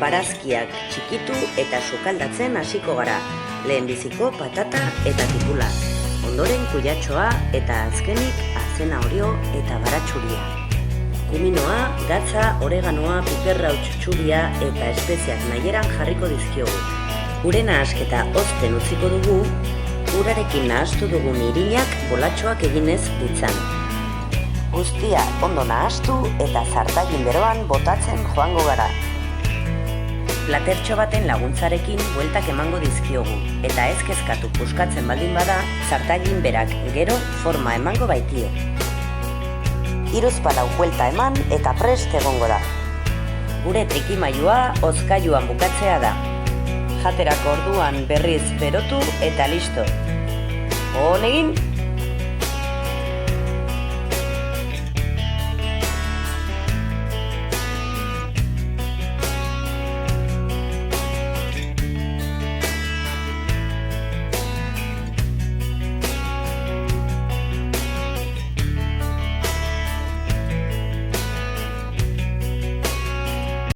Barazkiak txikitu eta sukaldatzen hasiko gara, lehenbiziko patata eta tipula, ondoren kuyatxoa eta azkenik azena orio eta baratxuria. Kuminoa, gatza, oreganoa, piperra txutxuria eta espeziak nahieran jarriko dizkiogu. Ure nahasketa hozten utziko dugu, urarekin nahastu dugun irinak bolatxoak eginez ditzan. Guztia ondo nahastu eta zartagin beroan botatzen joango gara. Platertxo baten laguntzarekin bueltak emango dizkiogu, eta ez kezkatu puskatzen baldin bada, zartagin berak gero forma emango baitio. 3-4 buelta eman eta prest egongo da. Gure trikimailua hozkailuan bukatzea da. Jaterako orduan berriz berotu eta listo. On egin!